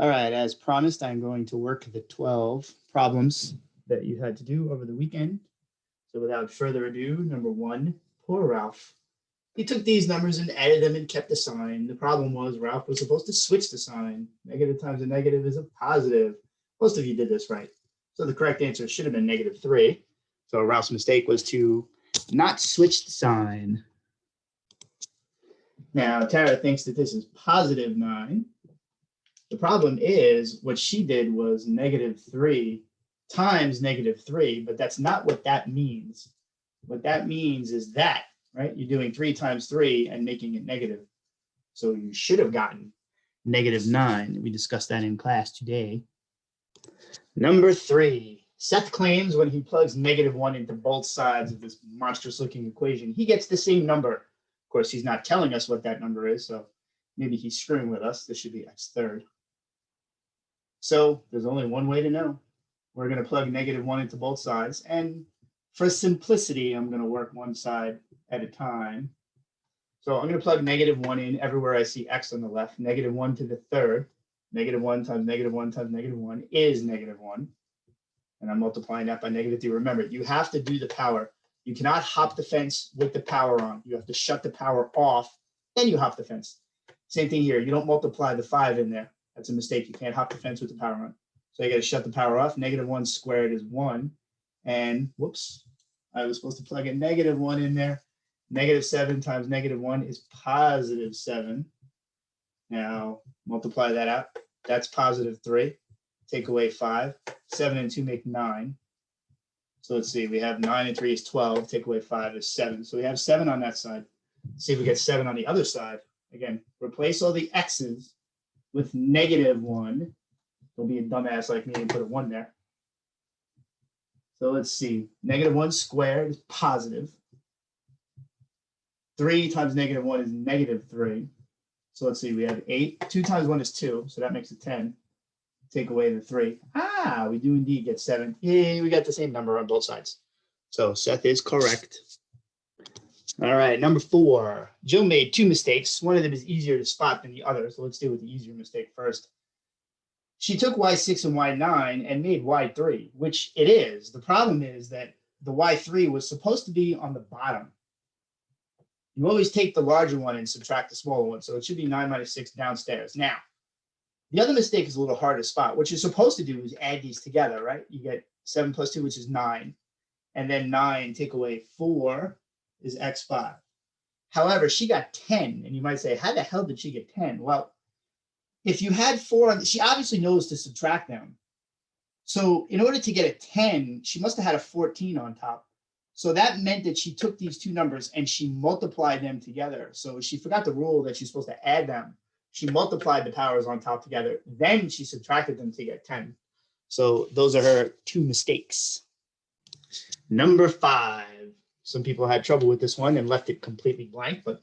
All right, as promised, I'm going to work the 12 problems that you had to do over the weekend. So without further ado, number one, poor Ralph. He took these numbers and added them and kept the sign. The problem was Ralph was supposed to switch the sign. Negative times a negative is a positive. Most of you did this right. So the correct answer should have been -3. So Ralph's mistake was to not switch the sign. Now, Tara thinks that this is +9. The problem is what she did was -3 times -3, but that's not what that means. What that means is that, right? You're doing 3 times 3 and making it negative. So you should have gotten -9. We discussed that in class today. Number 3, Seth claims when he plugs -1 into both sides of this monstrous looking equation, he gets the same number. Of course, he's not telling us what that number is, so maybe he's screwing with us. This should be x3rd. So there's only one way to know. We're going to plug -1 into both sides. And for simplicity, I'm going to work one side at a time. So I'm going to plug -1 in everywhere I see x on the left. -1 to the third. -1 times -1 times -1 is -1. And I'm multiplying that by -3. Remember, you have to do the power. You cannot hop the fence with the power on. You have to shut the power off, then you hop the fence. Same thing here. You don't multiply the 5 in there. That's a mistake. You can't hop the fence with the power on. So you got to shut the power off. -1 squared is 1. And whoops, I was supposed to plug a -1 in there. -7 times -1 is +7. Now multiply that out. That's +3. Take away 5. 7 and 2 make 9. So let's see. We have 9 and 3 is 12. Take away 5 is 7. So we have 7 on that side. Let's see if we get 7 on the other side. Again, replace all the x's with -1. Don't be a dumbass like me and put a 1 there. So let's see. -1 squared is positive. 3 times -1 is -3. So let's see. We have 8. 2 times 1 is 2. So that makes it 10. Take away the 3. We do indeed get 7. Yay, we got the same number on both sides. So Seth is correct. All right, number 4. Jill made 2 mistakes. One of them is easier to spot than the other. So let's deal with the easier mistake first. She took y6 and y9 and made y3, which it is. The problem is that the y3 was supposed to be on the bottom. You always take the larger one and subtract the smaller one. So it should be 9 minus 6 downstairs. Now, the other mistake is a little hard to spot. What you're supposed to do is add these together, right? You get 7 plus 2, which is 9. And then 9 take away 4 is x5. However, she got 10. And you might say, how the hell did she get 10? Well, if you had 4, she obviously knows to subtract them. So in order to get a 10, she must have had a 14 on top. So that meant that she took these two numbers and she multiplied them together. So she forgot the rule that she's supposed to add them. She multiplied the powers on top together. Then she subtracted them to get 10. So those are her 2 mistakes. Number 5. Some people had trouble with this one and left it completely blank, but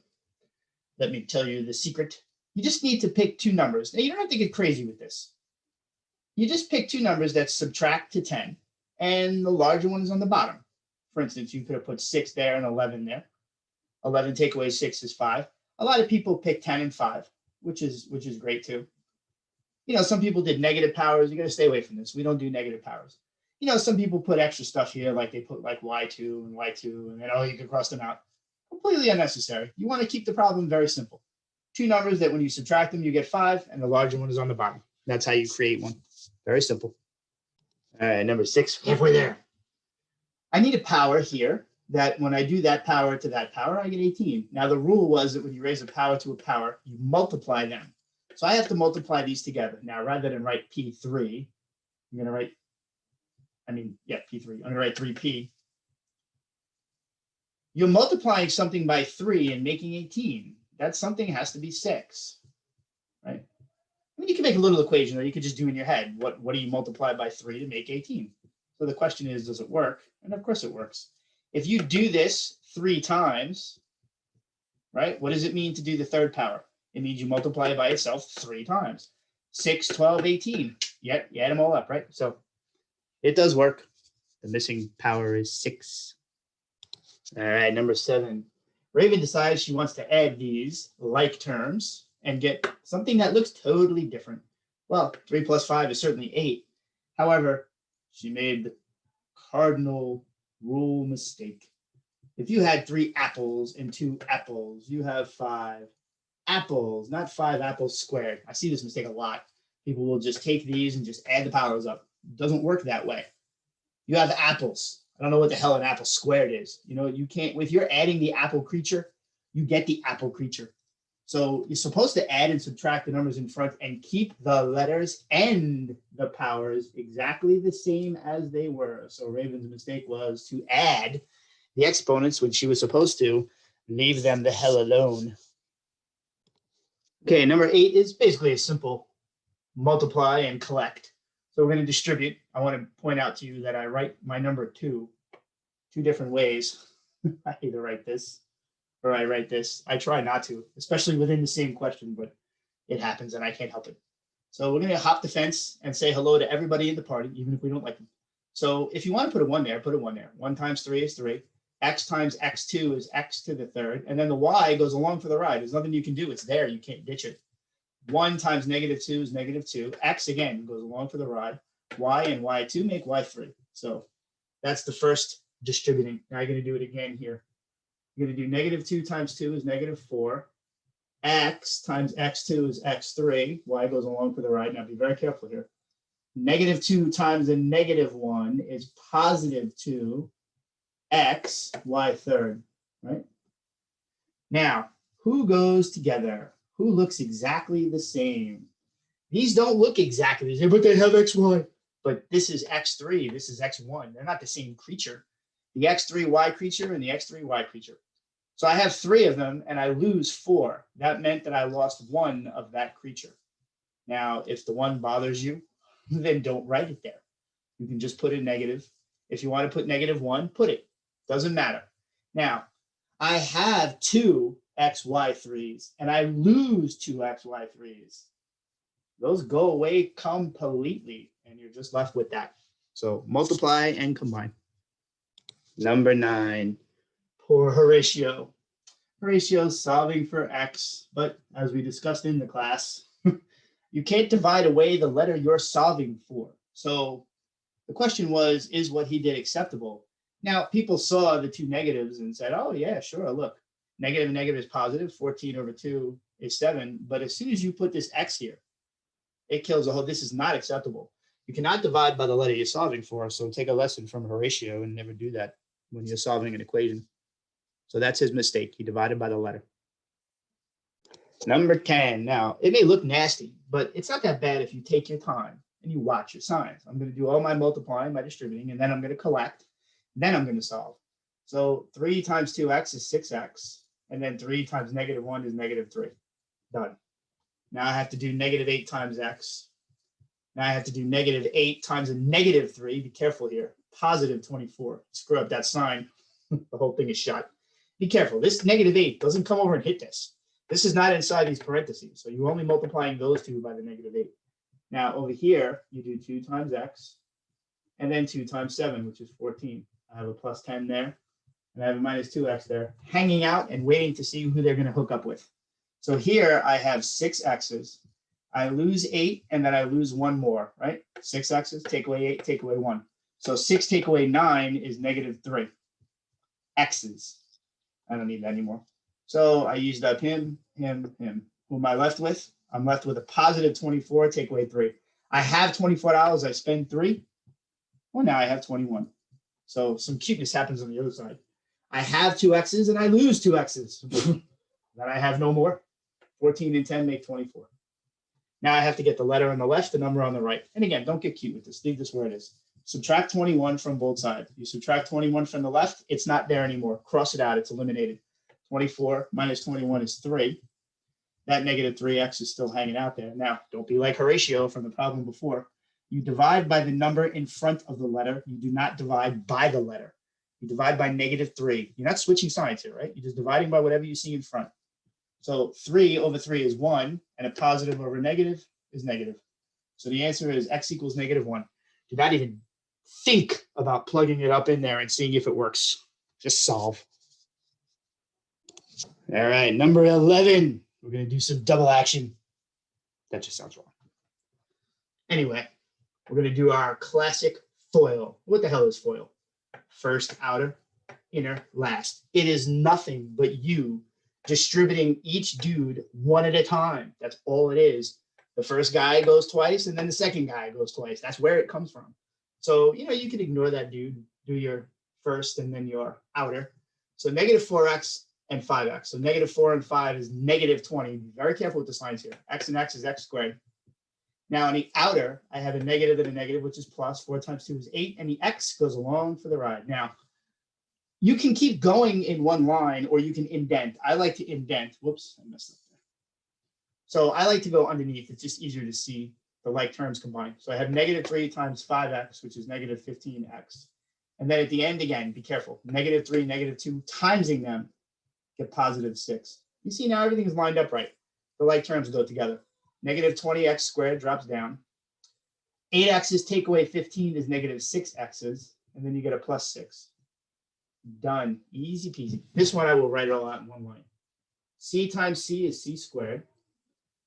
let me tell you the secret. You just need to pick 2 numbers. Now, you don't have to get crazy with this. You just pick 2 numbers that subtract to 10, and the larger one is on the bottom. For instance, you could have put 6 there and 11 there. 11 take away 6 is 5. A lot of people pick 10 and 5, which is great too. You know, some people did negative powers. You got to stay away from this. We don't do negative powers. You know, some people put extra stuff here, like they put like y2 and y2, and then, oh, you can cross them out. Completely unnecessary. You want to keep the problem very simple. 2 numbers that when you subtract them, you get 5, and the larger one is on the bottom. That's how you create one. Very simple. All right, number 6, halfway there. I need a power here that when I do that power to that power, I get 18. Now, the rule was that when you raise a power to a power, you multiply them. So I have to multiply these together. Now, rather than write P3, I'm going to write, P3. I'm going to write 3P. You're multiplying something by 3 and making 18. That something has to be 6, right? I mean, you can make a little equation, or you could just do in your head, what do you multiply by 3 to make 18? So the question is, does it work? And of course it works. If you do this 3 times, right, what does it mean to do the third power? It means you multiply it by itself 3 times. 6, 12, 18. Yeah, you add them all up, right? So it does work. The missing power is 6. All right, number 7. Raven decides she wants to add these like terms and get something that looks totally different. Well, 3 plus 5 is certainly 8. However, she made the cardinal rule mistake. If you had 3 apples and 2 apples, you have 5 apples, not 5 apples squared. I see this mistake a lot. People will just take these and just add the powers up. It doesn't work that way. You have apples. I don't know what the hell an apple squared is. You know, you can't, if you're adding the apple creature, you get the apple creature. So you're supposed to add and subtract the numbers in front and keep the letters and the powers exactly the same as they were. So Raven's mistake was to add the exponents when she was supposed to leave them the hell alone. Okay, number 8 is basically a simple multiply and collect. So we're going to distribute. I want to point out to you that I write my number 2 different ways. I either write this or I write this. I try not to, especially within the same question, but it happens and I can't help it. So we're going to hop the fence and say hello to everybody in the party, even if we don't like them. So if you want to put a 1 there, put a 1 there. 1 times 3 is 3. X times x2 is x to the 3rd. And then the y goes along for the ride. There's nothing you can do. It's there. You can't ditch it. 1 times -2 is -2. X, again, goes along for the ride. Y and y2 make y3. So that's the first distributing. Now you're going to do it again here. You're going to do -2 times 2 is -4. X times x2 is x3. Y goes along for the ride. Now be very careful here. -2 times a -1 is +2. X, y3rd, right? Now, who goes together? Who looks exactly the same? These don't look exactly the same, but they have xy. But this is x3, this is x1. They're not the same creature. The x3y creature and the x3y creature. So I have 3 of them and I lose 4. That meant that I lost 1 of that creature. Now, if the 1 bothers you, then don't write it there. You can just put a negative. If you want to put -1, put it. Doesn't matter. Now, I have 2 xy3s and I lose 2 xy3s. Those go away completely and you're just left with that. So multiply and combine. Number 9, poor Horatio. Horatio's solving for x, but as we discussed in the class, you can't divide away the letter you're solving for. So the question was, is what he did acceptable? Now, people saw the 2 negatives and said, oh, yeah, sure, look, negative and negative is positive, 14 over 2 is 7. But as soon as you put this x here, it kills the whole, this is not acceptable. You cannot divide by the letter you're solving for, so take a lesson from Horatio and never do that when you're solving an equation. So that's his mistake. He divided by the letter. Number 10. Now, it may look nasty, but it's not that bad if you take your time and you watch your signs. I'm going to do all my multiplying, my distributing, and then I'm going to collect. Then I'm going to solve. So 3 times 2x is 6x. And then 3 times -1 is -3. Done. Now I have to do -8 times x. Now I have to do -8 times a -3. Be careful here. +24. Screw up that sign. The whole thing is shot. Be careful. This -8 doesn't come over and hit this. This is not inside these parentheses. So you're only multiplying those two by the -8. Now over here, you do 2 times x. And then 2 times 7, which is 14. I have a +10 there. And I have a -2x there, hanging out and waiting to see who they're going to hook up with. So here I have 6 x's. I lose 8, and then I lose 1 more, right? 6 x's, take away 8, take away 1. So 6 take away 9 is -3 x's. I don't need that anymore. So I used up him. Who am I left with? I'm left with a +24, take away 3. I have $24. I spend 3. Well, now I have 21. So some cuteness happens on the other side. I have 2 x's and I lose 2 x's. Then I have no more. 14 and 10 make 24. Now I have to get the letter on the left, the number on the right. And again, don't get cute with this. Leave this where it is. Subtract 21 from both sides. You subtract 21 from the left, it's not there anymore. Cross it out, it's eliminated. 24 minus 21 is 3. That -3x is still hanging out there. Now, don't be like Horatio from the problem before. You divide by the number in front of the letter. You do not divide by the letter. You divide by -3. You're not switching signs here, right? You're just dividing by whatever you see in front. So 3 over 3 is 1, and a positive over a negative is negative. So the answer is x equals -1. Do not even think about plugging it up in there and seeing if it works. Just solve. All right, number 11. We're going to do some double action. That just sounds wrong. Anyway, we're going to do our classic FOIL. What the hell is FOIL? First, outer, inner, last. It is nothing but you distributing each dude one at a time. That's all it is. The first guy goes twice, and then the second guy goes twice. That's where it comes from. So, you can ignore that dude, do your first and then your outer. So negative 4x and 5x. So negative 4 and 5 is negative 20. Be very careful with the signs here. X and x is x squared. Now in the outer, I have a negative and a negative, which is plus. 4 times 2 is 8, and the x goes along for the ride. Now, you can keep going in one line, or you can indent. I like to indent. Whoops, I messed up there. So I like to go underneath. It's just easier to see the like terms combined. So I have negative 3 times 5x, which is negative 15x. And then at the end, again, be careful. Negative 3, negative 2, timesing them, get positive 6. You see now everything is lined up right. The like terms go together. Negative 20x squared drops down. 8x's take away 15 is negative 6x's. And then you get a plus 6. Done. Easy peasy. This one I will write it all out in one line. C times C is C squared.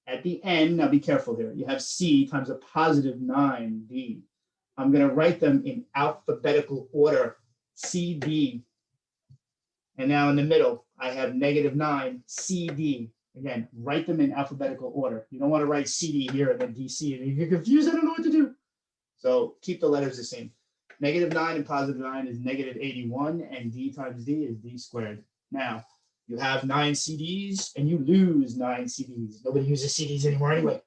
At the end, now be careful here. You have C times a positive 9D. I'm going to write them in alphabetical order. CD. And now in the middle, I have negative 9 CD. Again, write them in alphabetical order. You don't want to write CD here and then DC. And you get confused. I don't know what to do. So keep the letters the same. Negative 9 and positive 9 is negative 81. And D times D is D squared. Now, you have 9 CDs and you lose 9 CDs. Nobody uses CDs anymore anyway.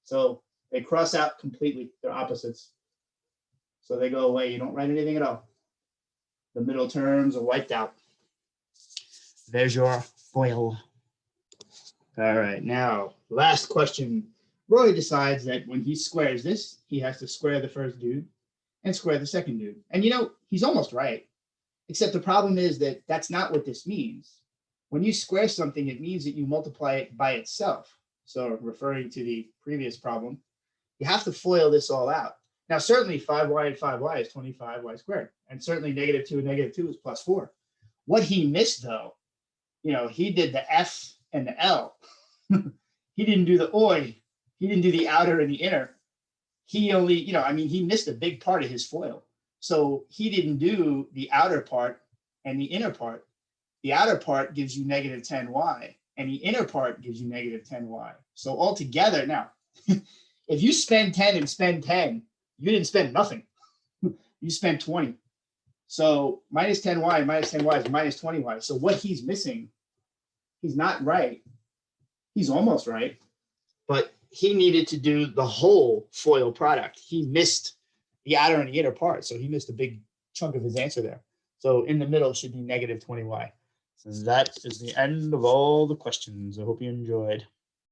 So they cross out completely. They're opposites. So they go away. You don't write anything at all. The middle terms are wiped out. There's your FOIL. All right, now, last question. Roy decides that when he squares this, he has to square the first dude and square the second dude. And he's almost right. Except the problem is that that's not what this means. When you square something, it means that you multiply it by itself. So referring to the previous problem, you have to FOIL this all out. Now, certainly 5y and 5y is 25y squared. And certainly negative 2 and negative 2 is plus 4. What he missed, though, he did the F and the L. He didn't do the oi. He didn't do the outer and the inner. He only, he missed a big part of his FOIL. So he didn't do the outer part and the inner part. The outer part gives you negative 10y, and the inner part gives you negative 10y. So altogether, now, if you spend 10 and spend 10, you didn't spend nothing. You spent 20. So minus 10y and minus 10y is minus 20y. So what he's missing, he's not right. He's almost right. But he needed to do the whole FOIL product. He missed the outer and the inner part. So he missed a big chunk of his answer there. So in the middle should be negative 20y. So that is the end of all the questions. I hope you enjoyed.